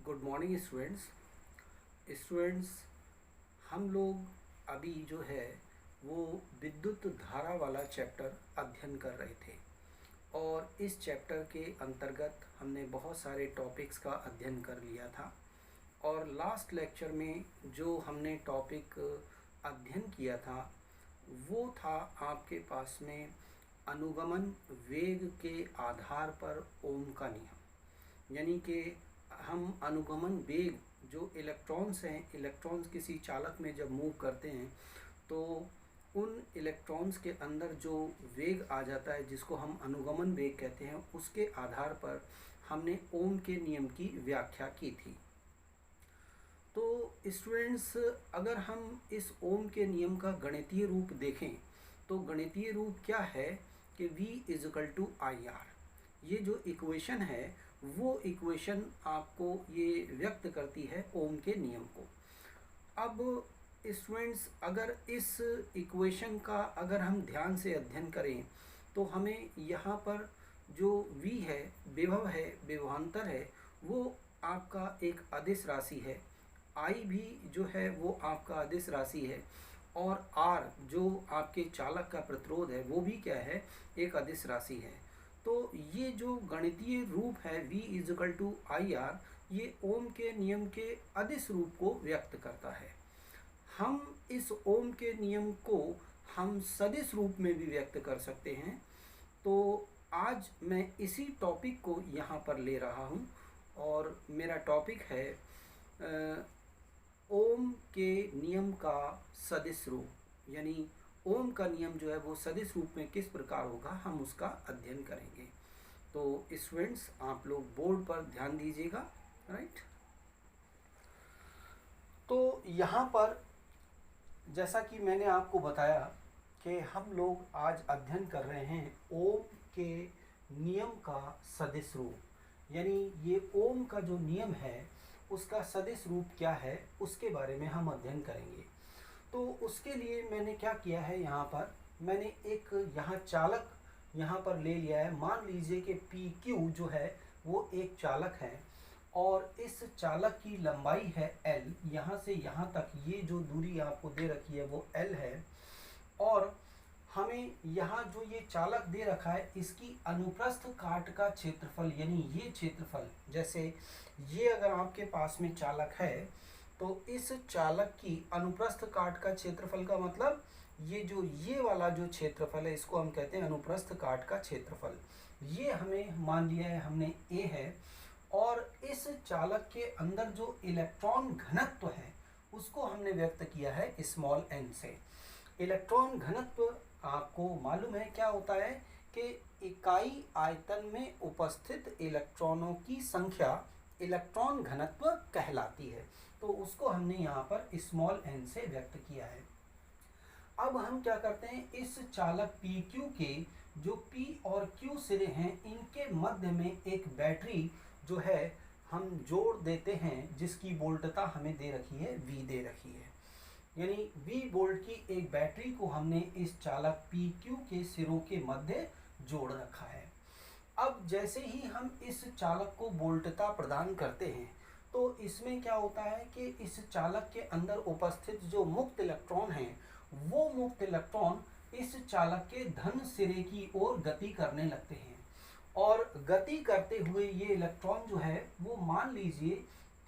Good morning students. हम लोग अभी जो है वो विद्युत धारा वाला चैप्टर अध्ययन कर रहे थे और इस चैप्टर के अंतर्गत हमने बहुत सारे टॉपिक्स का अध्ययन कर लिया था। और लास्ट लेक्चर में जो हमने टॉपिक अध्ययन किया था वो था आपके पास में अनुगमन वेग के आधार पर ओम का नियम। यानी कि हम अनुगमन वेग जो इलेक्ट्रॉन्स किसी चालक में जब मूव करते हैं तो उन इलेक्ट्रॉन्स के अंदर जो वेग आ जाता है जिसको हम अनुगमन वेग कहते हैं, उसके आधार पर हमने ओम के नियम की व्याख्या की थी। तो स्टूडेंट्स, अगर हम इस ओम के नियम का गणितीय रूप देखें तो गणितीय रूप क्या है कि V=IR। ये जो इक्वेशन है वो इक्वेशन आपको ये व्यक्त करती है ओम के नियम को। अब स्टूडेंट्स, अगर इस इक्वेशन का अगर हम ध्यान से अध्ययन करें तो हमें यहाँ पर जो V है, विभव है, विभवांतर है, वो आपका एक अदिश राशि है। I भी जो है वो आपका अदिश राशि है और R जो आपके चालक का प्रतिरोध है वो भी क्या है, एक अदिश राशि है। तो ये जो गणितीय रूप है V=IR, ये ओम के नियम के अदिश रूप को व्यक्त करता है। हम इस ओम के नियम को हम सदिश रूप में भी व्यक्त कर सकते हैं। तो आज मैं इसी टॉपिक को यहाँ पर ले रहा हूँ और मेरा टॉपिक है ओम के नियम का सदिश रूप। यानी ओम का नियम जो है वो सदिश रूप में किस प्रकार होगा, हम उसका अध्ययन करेंगे। तो स्टूडेंट्स, आप लोग बोर्ड पर ध्यान दीजिएगा, राइट। तो यहाँ पर जैसा कि मैंने आपको बताया कि हम लोग आज अध्ययन कर रहे हैं ओम के नियम का सदिश रूप। यानी ये ओम का जो नियम है उसका सदिश रूप क्या है उसके बारे में हम अध्ययन करेंगे। तो उसके लिए मैंने क्या किया है, यहाँ पर मैंने एक यहाँ चालक यहाँ पर ले लिया है। मान लीजिए कि PQ जो है वो एक चालक है और इस चालक की लंबाई है L। यहाँ से यहाँ तक ये जो दूरी आपको दे रखी है वो L है। और हमें यहाँ जो ये चालक दे रखा है इसकी अनुप्रस्थ काट का क्षेत्रफल, यानी ये क्षेत्रफल, जैसे ये अगर आपके पास में चालक है तो इस चालक की अनुप्रस्थ काट का क्षेत्रफल का मतलब ये वाला जो क्षेत्रफल है इसको हम कहते हैं अनुप्रस्थ काट का क्षेत्रफल। ये हमें मान लिया है हमने A है और इस चालक के अंदर जो इलेक्ट्रॉन घनत्व है उसको हमने व्यक्त किया है स्मॉल n से। इलेक्ट्रॉन घनत्व आपको मालूम है क्या होता है कि इकाई आयतन में उपस्थित इलेक्ट्रॉनों की संख्या इलेक्ट्रॉन घनत्व कहलाती है। तो उसको हमने यहाँ पर स्मॉल n से व्यक्त किया है। अब हम क्या करते हैं, इस चालक PQ के जो P और Q सिरे हैं इनके मध्य में एक बैटरी जो है हम जोड़ देते हैं जिसकी वोल्टता हमें दे रखी है, V दे रखी है। यानी V वोल्ट की एक बैटरी को हमने इस चालक PQ के सिरों के मध्य जोड़ रखा है। अब जैसे ही हम इस चालक को वोल्टता प्रदान करते हैं तो इसमें क्या होता है कि इस चालक के अंदर उपस्थित जो मुक्त इलेक्ट्रॉन हैं वो मुक्त इलेक्ट्रॉन इस चालक के धन सिरे की ओर गति करने लगते हैं। और गति करते हुए ये इलेक्ट्रॉन जो है वो मान लीजिए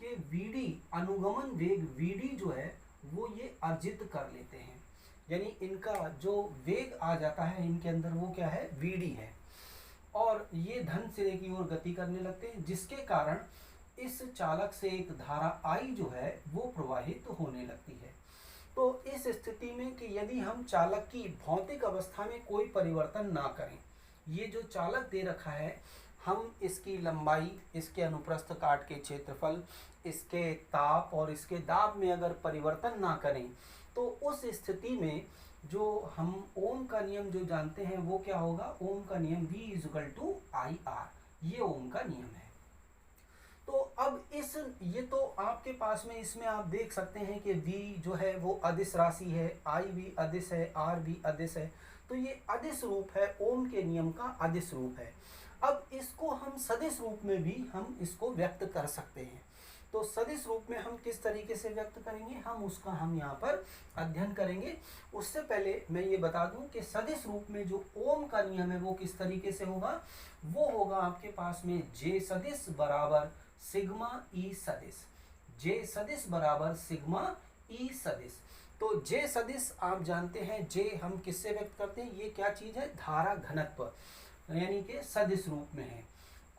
कि VD अनुगमन वेग VD जो है वो ये अर्जित कर लेते हैं। यानी इनका जो वेग आ जाता है इनके अंदर वो क्या है, VD है। और ये धन सिरे की ओर गति करने लगते हैं जिसके कारण इस चालक से एक धारा I जो है वो प्रवाहित होने लगती है। तो इस स्थिति में कि यदि हम चालक की भौतिक अवस्था में कोई परिवर्तन ना करें, ये जो चालक दे रखा है हम इसकी लंबाई, इसके अनुप्रस्थ काट के क्षेत्रफल, इसके ताप और इसके दाब में अगर परिवर्तन ना करें तो उस स्थिति में जो हम ओम का नियम जो जानते हैं वो क्या होगा, ओम का नियम V=IR, ये ओम का नियम है। तो अब ये तो आपके पास में इसमें आप देख सकते हैं कि V जो है वो अदिश राशि है, I भी अदिश है, R भी अदिश है। तो ये अदिश रूप है, ओम के नियम का अदिश रूप है। अब इसको हम सदिश रूप में भी हम इसको व्यक्त कर सकते हैं। तो सदिश रूप में हम किस तरीके से व्यक्त करेंगे, हम यहाँ पर अध्ययन करेंगे। उससे पहले मैं ये बता दूं कि सदिश रूप में जो ओम का नियम है वो किस तरीके से होगा, वो होगा आपके पास में जे सदिश बराबर सिग्मा ई सदिश, जे सदिश बराबर सिग्मा ई सदिश। तो जे सदिश आप जानते हैं, जे हम किससे व्यक्त करते हैं, ये क्या चीज है, धारा घनत्व यानी कि सदिश रूप में है।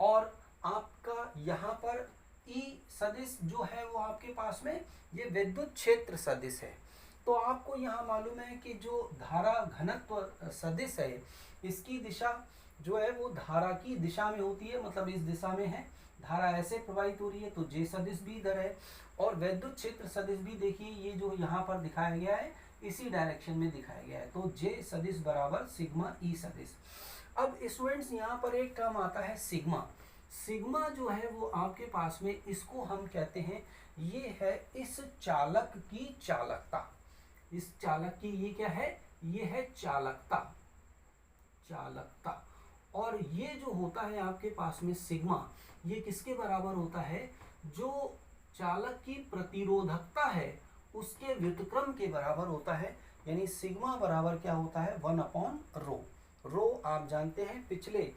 और आपका यहाँ पर ई सदिश जो है वो आपके पास में ये विद्युत क्षेत्र सदिश है। तो आपको यहाँ मालूम है कि जो धारा घनत्व सदिश है इसकी दिशा जो है वो धारा की दिशा में होती है, मतलब इस दिशा में है, धारा ऐसे प्रवाहित हो रही है, तो जे सदिश भी इधर है। और विद्युत क्षेत्र सदिश भी देखिए ये जो यहाँ पर दिखाया गया है इसी डायरेक्शन में दिखाया गया है, तो जे सदिश बराबर सिग्मा ई सदिश। अब स्टूडेंट्स यहाँ पर एक टर्म आता है सिग्मा। सिग्मा जो है वो आपके पास में, इसको हम कहते हैं, ये है इस चालक की चालकता। इस चालक की ये क्या है, ये है चालकता, चालकता। और ये जो होता है आपके पास में सिग्मा, ये किसके बराबर होता है, जो चालक की प्रतिरोधकता है उसके व्युत्क्रम के बराबर होता है। यानी सिग्मा बराबर क्या होता है, 1/ρ। रो आप जानते हैं, पिछले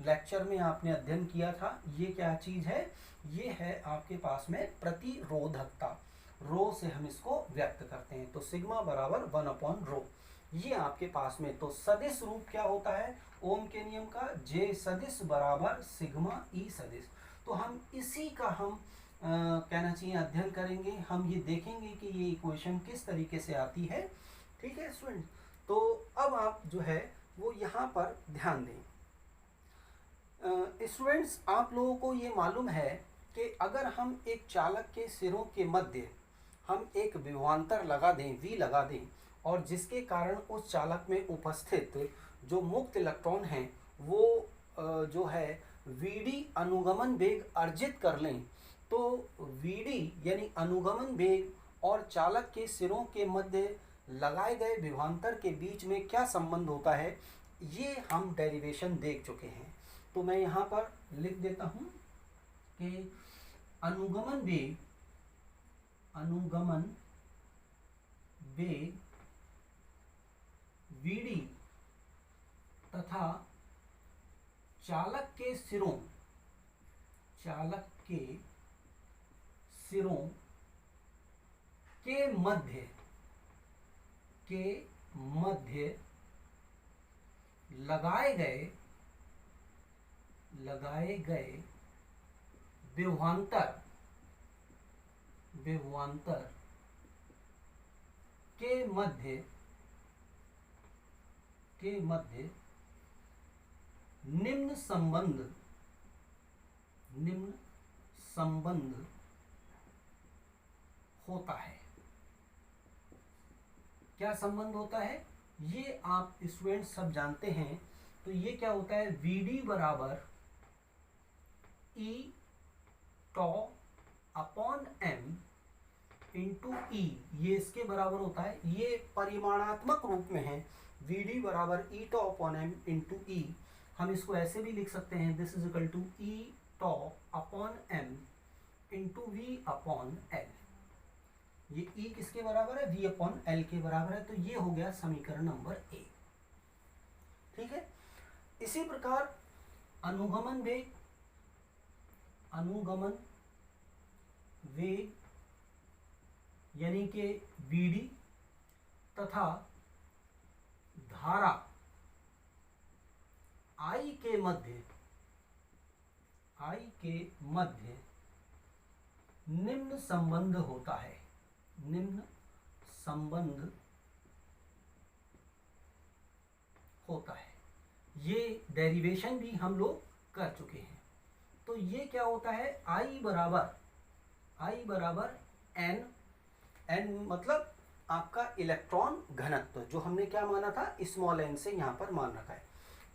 लेक्चर में आपने अध्ययन किया था, ये क्या चीज है, ये है आपके पास में प्रतिरोधकता। रो से हम इसको व्यक्त करते हैं, तो सिग्मा बराबर 1/ρ, ये आपके पास में। तो सदिश रूप क्या होता है ओम के नियम का, जे सदिश बराबर सिग्मा ई सदिश। तो हम इसी का हम कहना चाहिए अध्ययन करेंगे। हम ये देखेंगे कि ये इक्वेशन किस तरीके से आती है। ठीक है स्टूडेंट, तो अब आप जो है वो यहाँ पर ध्यान दें। स्टूडेंट्स आप लोगों को ये मालूम है कि अगर हम एक चालक के सिरों के मध्य हम एक विभवांतर लगा दें, वी लगा दें, और जिसके कारण उस चालक में उपस्थित जो मुक्त इलेक्ट्रॉन हैं वो जो है वीडी अनुगमन वेग अर्जित कर लें, तो वीडी यानी अनुगमन वेग और चालक के सिरों के मध्य लगाए गए विभवांतर के बीच में क्या संबंध होता है, ये हम डेरिवेशन देख चुके हैं। तो मैं यहाँ पर लिख देता हूँ कि अनुगमन वेग वीडी तथा चालक के सिरों के मध्य लगाए गए विभवांतर के मध्य निम्न संबंध होता है। क्या संबंध होता है, ये आप स्टूडेंट सब जानते हैं। तो ये क्या होता है, वीडी बराबर E tau upon M into ई, ये इसके बराबर होता है। ये परिमाणात्मक रूप में है, वीडी बराबर E tau upon M into E. हम इसको ऐसे भी लिख सकते हैं, this is equal to E tau upon M into V upon L. ये ई किसके बराबर है, वी अपॉन एल के बराबर है। तो ये हो गया समीकरण नंबर 1। ठीक है, इसी प्रकार अनुगमन वेग यानी कि वीडी तथा धारा आई के मध्य निम्न संबंध होता है, निम्न संबंध होता है। ये डेरिवेशन भी हम लोग कर चुके हैं। तो ये क्या होता है, I बराबर n मतलब आपका इलेक्ट्रॉन घनत्व, जो हमने क्या माना था, स्मॉल n से यहाँ पर मान रखा है।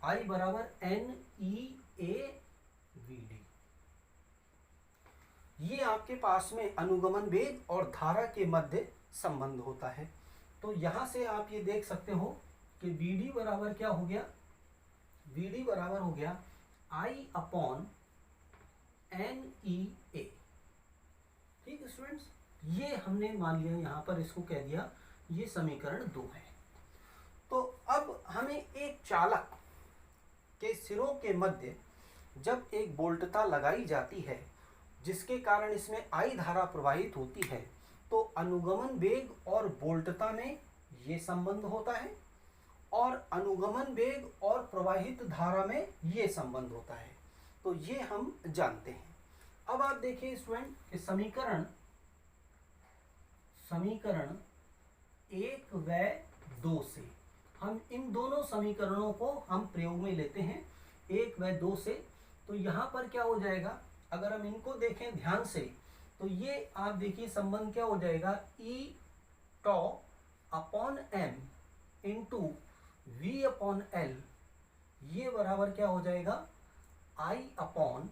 I बराबर NeAVD। ये आपके पास में अनुगमन वेग और धारा के मध्य संबंध होता है। तो यहाँ से आप ये देख सकते हो कि Vd बराबर क्या हो गया, Vd बराबर हो गया I अपॉन NeA। ठीक है स्टूडेंट्स, ये हमने मान लिया यहाँ पर, इसको कह दिया ये समीकरण 2 है। तो अब हमें एक चालक के सिरों के मध्य जब एक बोल्टता लगाई जाती है जिसके कारण इसमें I धारा प्रवाहित होती है, तो अनुगमन वेग और बोल्टता में ये संबंध होता है और अनुगमन वेग और प्रवाहित धारा में ये संबंध होता है। तो ये हम जानते हैं। अब आप देखिए स्टूडेंट कि समीकरण 1 व 2 से हम इन दोनों समीकरणों को हम प्रयोग में लेते हैं 1 व 2 से। तो यहाँ पर क्या हो जाएगा, अगर हम इनको देखें ध्यान से, तो ये आप देखिए संबंध क्या हो जाएगा, E tau upon m into V upon L, ये बराबर क्या हो जाएगा, I अपॉन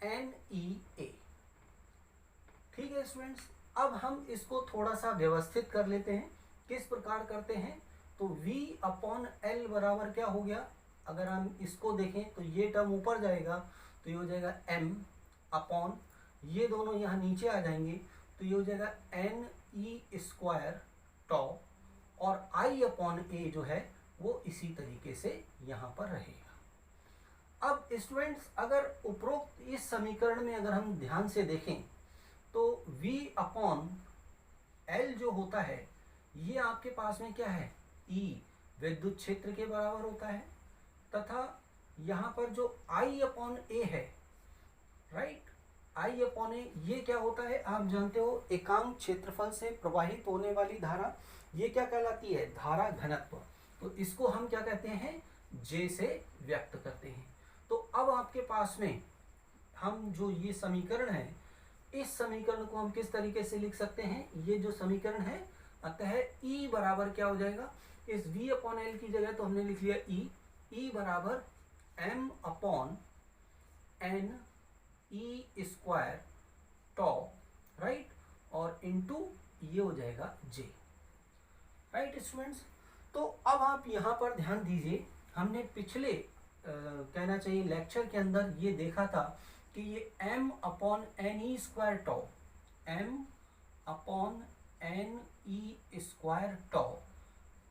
NEA। ठीक है स्टूडेंट्स, अब हम इसको थोड़ा सा व्यवस्थित कर लेते हैं। किस प्रकार करते हैं, तो V अपॉन L बराबर क्या हो गया, अगर हम इसको देखें तो ये टर्म ऊपर जाएगा तो ये हो जाएगा m अपॉन, ये दोनों यहाँ नीचे आ जाएंगे तो ये हो जाएगा NE स्क्वायर टॉ, और I अपॉन A जो है वो इसी तरीके से यहाँ पर रहेगा। अब स्टूडेंट्स, अगर उपरोक्त इस समीकरण में अगर हम ध्यान से देखें तो V अपॉन L जो होता है ये आपके पास में क्या है, E विद्युत क्षेत्र के बराबर होता है, तथा यहाँ पर जो I अपॉन A है, राइट, I अपॉन A ये क्या होता है, आप जानते हो एकांक क्षेत्रफल से प्रवाहित होने वाली धारा, ये क्या कहलाती है, धारा घनत्व। तो इसको हम क्या कहते हैं, J से व्यक्त करते हैं। तो अब आपके पास में हम जो ये समीकरण है, इस समीकरण को हम किस तरीके से लिख सकते हैं, ये जो समीकरण है, अतः E बराबर क्या हो जाएगा, इस V अपॉन L की जगह तो हमने लिख लिया E बराबर m upon n E square tau, right, और इंटू ये हो जाएगा J, राइट स्टूडेंट्स। तो अब आप यहाँ पर ध्यान दीजिए, हमने पिछले कहना चाहिए लेक्चर के अंदर ये देखा था कि ये m upon n e square tau, m upon n e square tau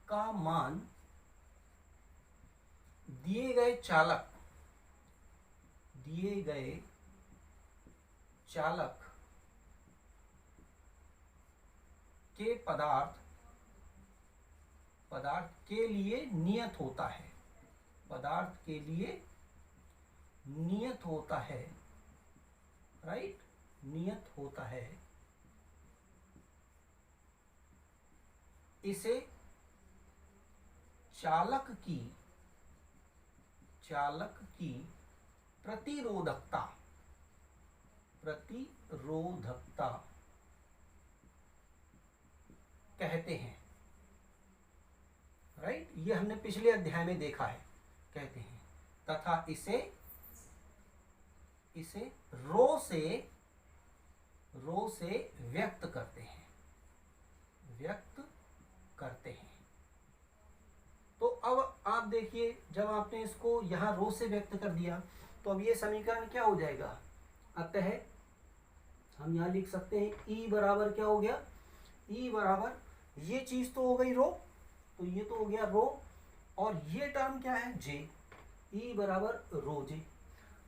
का मान दिए गए चालक के पदार्थ के लिए नियत होता है, पदार्थ के लिए नियत होता है, राइट, नियत होता है। इसे चालक की प्रतिरोधकता कहते हैं, राइट, ये हमने पिछले अध्याय में देखा है, कहते हैं, तथा इसे रो से व्यक्त करते हैं। तो अब आप देखिए, जब आपने इसको यहाँ रो से व्यक्त कर दिया तो अब ये समीकरण क्या हो जाएगा, अतः हम यहाँ लिख सकते हैं E बराबर क्या हो गया, E बराबर ये चीज तो हो गई रो, तो ये तो हो गया रो, और ये टर्म क्या है, J, E बराबर रो J।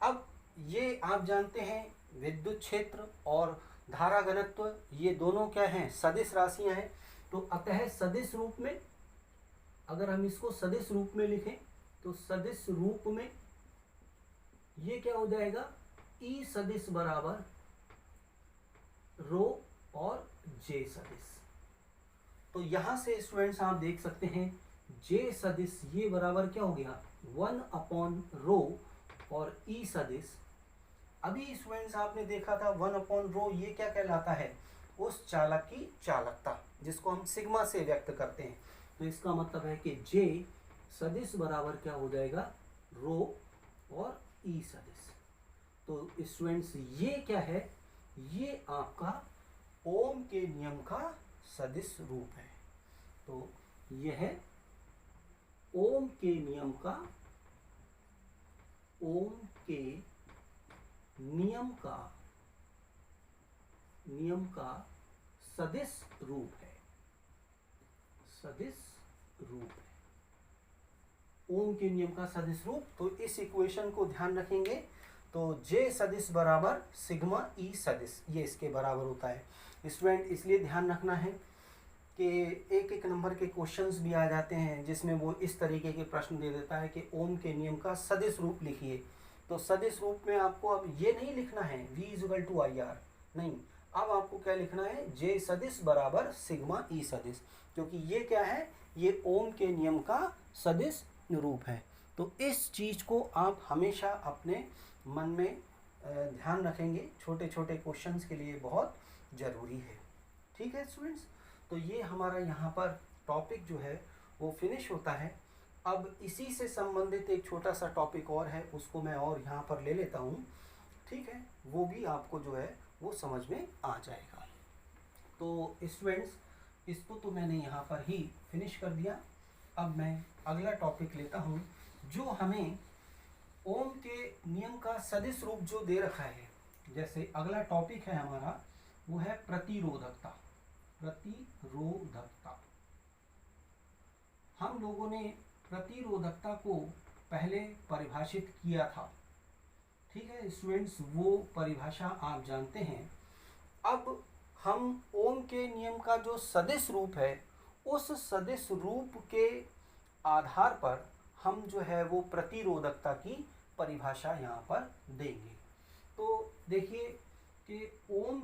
अब ये आप जानते हैं विद्युत क्षेत्र और धारा घनत्व ये दोनों क्या हैं, सदिश राशियां हैं। तो अतः सदिश रूप में अगर हम इसको सदिश रूप में लिखें तो सदिश रूप में ये क्या हो जाएगा, E सदिश बराबर रो और J सदिश। तो यहां से स्टूडेंट्स आप देख सकते हैं J सदिश ये बराबर क्या हो गया, 1 अपॉन रो, और E सदिश, अभी स्टूडेंट्स आपने देखा था 1 अपॉन रो ये क्या कहलाता है, उस चालक की चालकता, जिसको हम सिग्मा से व्यक्त करते हैं। तो इसका मतलब है कि J सदिश बराबर क्या हो जाएगा, रो और E सदिश। तो स्टूडेंट्स ये क्या है, ये आपका ओम के नियम का सदिश रूप है। तो यह है ओम के नियम का नियम का सदिश रूप है, सदिश रूप है, ओम के नियम का सदिश रूप। तो इस इक्वेशन को ध्यान रखेंगे तो J सदिश बराबर सिग्मा E सदिश, ये इसके बराबर होता है। स्टूडेंट इसलिए ध्यान रखना है कि एक एक नंबर के क्वेश्चंस भी आ जाते हैं जिसमें वो इस तरीके के प्रश्न दे देता है कि ओम के नियम का सदिश रूप लिखिए। तो सदिश रूप में आपको अब ये नहीं लिखना है V = IR, नहीं, अब आपको क्या लिखना है, J सदिश बराबर सिग्मा E सदिश, क्योंकि ये क्या है, ये ओम के नियम का सदिश रूप है। तो इस चीज को आप हमेशा अपने मन में ध्यान रखेंगे, छोटे छोटे क्वेश्चंस के लिए बहुत ज़रूरी है। ठीक है स्टूडेंट्स, तो ये हमारा यहाँ पर टॉपिक जो है वो फिनिश होता है। अब इसी से संबंधित एक छोटा सा टॉपिक और है, उसको मैं और यहाँ पर ले लेता हूँ, ठीक है, वो भी आपको जो है वो समझ में आ जाएगा। तो स्टूडेंट्स इसको तो मैंने यहाँ पर ही फिनिश कर दिया। अब मैं अगला टॉपिक लेता हूँ जो हमें ओम के नियम का सदिश रूप जो दे रखा है। जैसे अगला टॉपिक है हमारा, वो है प्रतिरोधकता। प्रतिरोधकता, हम लोगों ने प्रतिरोधकता को पहले परिभाषित किया था, ठीक है स्टूडेंट्स, वो परिभाषा आप जानते हैं। अब हम ओम के नियम का जो सदिश रूप है, उस सदिश रूप के आधार पर हम जो है वो प्रतिरोधकता की परिभाषा यहाँ पर देंगे। तो देखिए कि ओम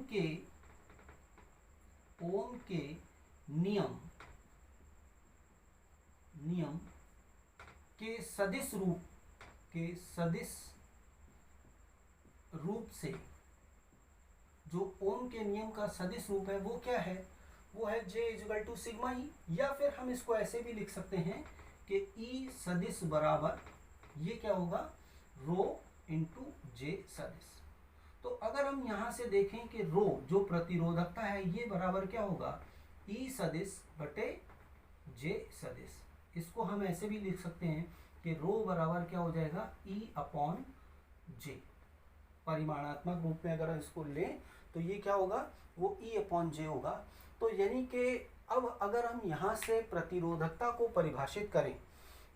के नियम के सदिश रूप से जो ओम के नियम का सदिश रूप है वो क्या है, वो है J = सिग्मा E, या फिर हम इसको ऐसे भी लिख सकते हैं कि E सदिश बराबर ये क्या होगा, रो इंटू J सदिश। तो अगर हम यहाँ से देखें कि रो जो प्रतिरोधकता है ये बराबर क्या होगा, E सदिश बटे J सदिश। इसको हम ऐसे भी लिख सकते हैं कि रो बराबर क्या हो जाएगा, E/J। परिमाणात्मक रूप में अगर इसको लें तो ये क्या होगा, वो E/J होगा। तो यानी कि अब अगर हम यहाँ से प्रतिरोधकता को परिभाषित करें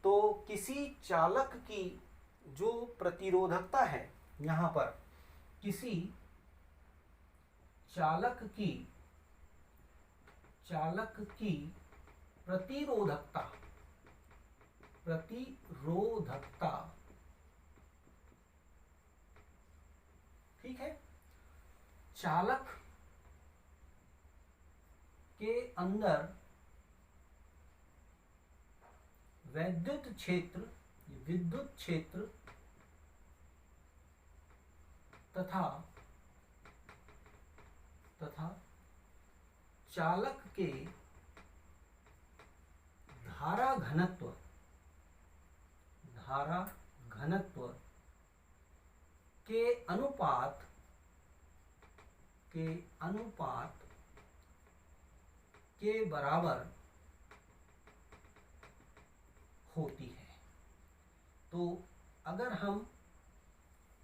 तो किसी चालक की जो प्रतिरोधकता है, यहाँ पर किसी चालक की प्रतिरोधकता ठीक है, चालक के अंदर विद्युत क्षेत्र तथा चालक के धारा घनत्व के अनुपात के बराबर होती है। तो अगर हम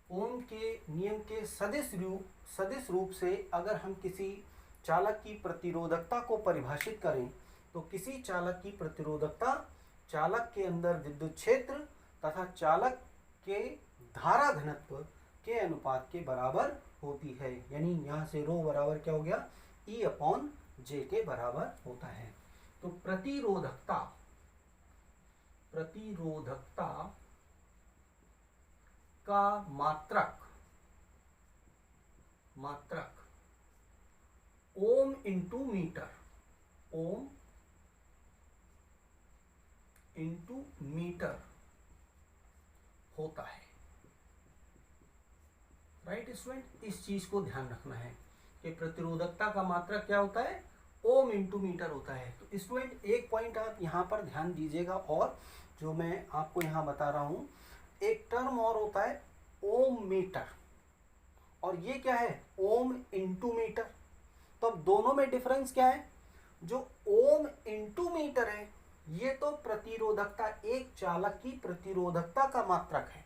ओम के नियम के सदिश रूप से अगर हम किसी चालक की प्रतिरोधकता को परिभाषित करें तो किसी चालक की प्रतिरोधकता चालक के अंदर विद्युत क्षेत्र तथा चालक के धारा घनत्व के अनुपात के बराबर होती है। यानी यहाँ से रो बराबर क्या हो गया, E/J के बराबर होता है। तो प्रतिरोधकता का मात्रक ओम इंटू मीटर होता है। राइट स्टूडेंट, इस चीज को ध्यान रखना है कि प्रतिरोधकता का मात्रक क्या होता है, ओम इंटू मीटर होता है। तो स्टूडेंट एक पॉइंट आप यहाँ पर ध्यान दीजिएगा, और जो मैं आपको यहाँ बता रहा हूँ, एक टर्म और होता है ओम मीटर, और ये क्या है, ओम इंटू मीटर। तो अब दोनों में डिफरेंस क्या है, जो ओम इंटू मीटर है ये तो प्रतिरोधकता, एक चालक की प्रतिरोधकता का मात्रक है,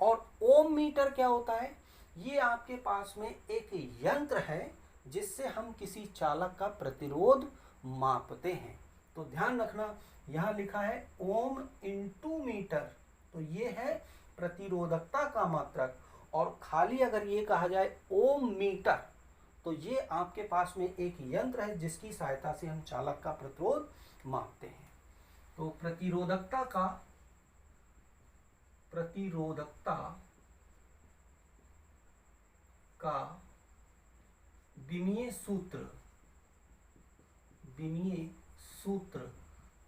और ओम मीटर क्या होता है, ये आपके पास में एक यंत्र है जिससे हम किसी चालक का प्रतिरोध मापते हैं। तो ध्यान रखना, यहाँ लिखा है ओम इंटू मीटर, तो ये है प्रतिरोधकता का मात्रक। और खाली अगर ये कहा जाए ओम मीटर, तो ये आपके पास में एक यंत्र है जिसकी सहायता से हम चालक का प्रतिरोध मापते हैं। तो प्रतिरोधकता का विमीय सूत्र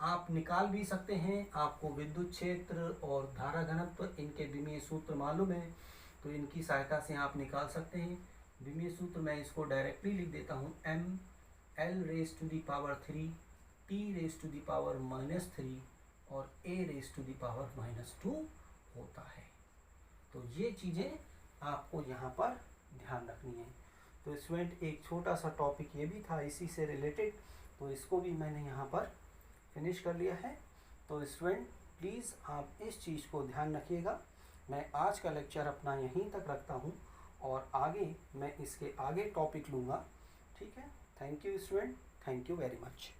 आप निकाल भी सकते हैं। आपको विद्युत क्षेत्र और धारा घनत्व इनके विमीय सूत्र मालूम है, तो इनकी सहायता से आप निकाल सकते हैं। विमीय सूत्र मैं इसको डायरेक्टली लिख देता हूँ, m l⁻³ t⁻³ और a⁻² होता है। तो ये चीज़ें आपको यहाँ पर ध्यान रखनी है। तो स्टूडेंट एक छोटा सा टॉपिक ये भी था इसी से रिलेटेड, तो इसको भी मैंने यहाँ पर फिनिश कर लिया है। तो स्टूडेंट प्लीज़ आप इस चीज़ को ध्यान रखिएगा। मैं आज का लेक्चर अपना यहीं तक रखता हूँ और आगे मैं इसके आगे टॉपिक लूँगा। ठीक है, thank you student, thank you very much.